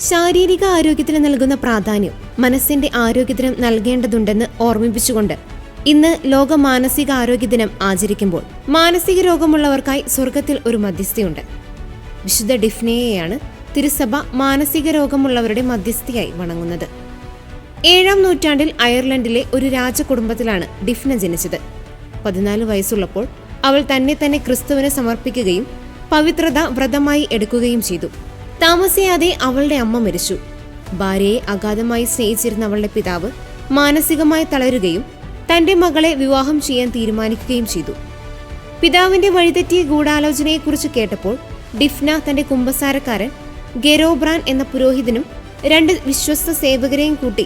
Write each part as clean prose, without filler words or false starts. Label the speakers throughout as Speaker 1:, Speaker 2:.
Speaker 1: ശാരീരിക ആരോഗ്യത്തിന് നൽകുന്ന പ്രാധാന്യം മനസ്സിന്റെ ആരോഗ്യത്തിനും നൽകേണ്ടതുണ്ടെന്ന് ഓർമ്മിപ്പിച്ചുകൊണ്ട് ഇന്ന് ലോക മാനസിക ആരോഗ്യ ദിനം ആചരിക്കുമ്പോൾ മാനസിക രോഗമുള്ളവർക്കായി സ്വർഗത്തിൽ ഒരു മധ്യസ്ഥയുണ്ട്. വിശുദ്ധ ഡിഫ്നയെയാണ് തിരുസഭ മാനസിക രോഗമുള്ളവരുടെ മധ്യസ്ഥയായി വണങ്ങുന്നത്. 7-ാം നൂറ്റാണ്ടിൽ അയർലൻഡിലെ ഒരു രാജകുടുംബത്തിലാണ് ഡിഫ്ന ജനിച്ചത്. 14 വയസ്സുള്ളപ്പോൾ അവൾ തന്നെ ക്രിസ്തുവിന് സമർപ്പിക്കുകയും പവിത്രത വ്രതമായി എടുക്കുകയും ചെയ്തു. താമസിയാതെ അവളുടെ അമ്മ മരിച്ചു. ഭാര്യയെ അഗാധമായി സ്നേഹിച്ചിരുന്ന അവളുടെ പിതാവ് മാനസികമായി തളരുകയും തന്റെ മകളെ വിവാഹം ചെയ്യാൻ തീരുമാനിക്കുകയും ചെയ്തു. പിതാവിന്റെ വഴിതെറ്റിയ ഗൂഢാലോചനയെക്കുറിച്ച് കേട്ടപ്പോൾ ഡിഫ്ന തന്റെ കുമ്പസാരക്കാരൻ ഗെരോബ്രാൻ എന്ന പുരോഹിതനും 2 വിശ്വസ്ത സേവകരെയും കൂട്ടി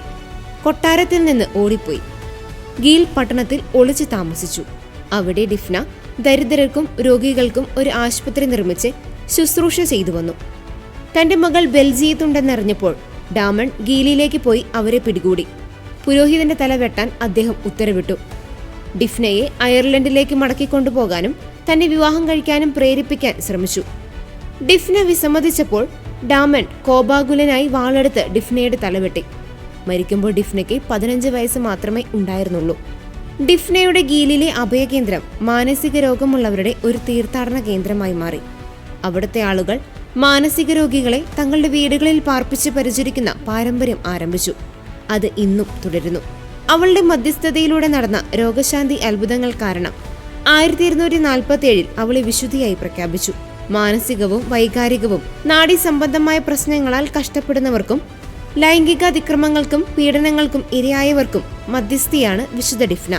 Speaker 1: കൊട്ടാരത്തിൽ നിന്ന് ഓടിപ്പോയി ഗീൽ പട്ടണത്തിൽ ഒളിച്ചു താമസിച്ചു. അവിടെ ഡിഫ്ന ദരിദ്രർക്കും രോഗികൾക്കും ഒരു ആശുപത്രി നിർമ്മിച്ച് ശുശ്രൂഷ ചെയ്തു വന്നു. തന്റെ മകൾ ബെൽജിയത്തുണ്ടെന്നറിഞ്ഞപ്പോൾ ഡാമൺ ഗീലിലേക്ക് പോയി അവരെ പിടികൂടി. പുരോഹിതന്റെ തല വെട്ടാൻ അദ്ദേഹം ഉത്തരവിട്ടു. ഡിഫ്നയെ അയർലൻഡിലേക്ക് മടക്കിക്കൊണ്ടുപോകാനും തന്നെ വിവാഹം കഴിക്കാനും പ്രേരിപ്പിക്കാൻ ശ്രമിച്ചു. ഡിഫ്ന വിസമ്മതിച്ചപ്പോൾ ഡാമൺ കോപാകുലനായി വാളെടുത്ത് ഡിഫ്നയുടെ തലവെട്ടി. മരിക്കുമ്പോൾ ഡിഫ്നയ്ക്ക് 15 വയസ്സ് മാത്രമേ ഉണ്ടായിരുന്നുള്ളൂ. ഡിഫ്നയുടെ ഗീലിലെ അഭയകേന്ദ്രം മാനസിക രോഗമുള്ളവരുടെ ഒരു തീർത്ഥാടന കേന്ദ്രമായി മാറി. അവിടുത്തെ ആളുകൾ മാനസിക രോഗികളെ തങ്ങളുടെ വീടുകളിൽ പാർപ്പിച്ച് പരിചരിക്കുന്ന പാരമ്പര്യം ആരംഭിച്ചു. അത് ഇന്നും തുടരുന്നു. അവളുടെ മധ്യസ്ഥതയിലൂടെ നടന്ന രോഗശാന്തി അത്ഭുതങ്ങൾ കാരണം 1247 അവളെ വിശുദ്ധിയായി പ്രഖ്യാപിച്ചു. മാനസികവും വൈകാരികവും നാഡീസംബന്ധമായ പ്രശ്നങ്ങളാൽ കഷ്ടപ്പെടുന്നവർക്കും ലൈംഗിക അതിക്രമങ്ങൾക്കും പീഡനങ്ങൾക്കും ഇരയായവർക്കും മധ്യസ്ഥയാണ് വിശുദ്ധ ഡിഫ്ന.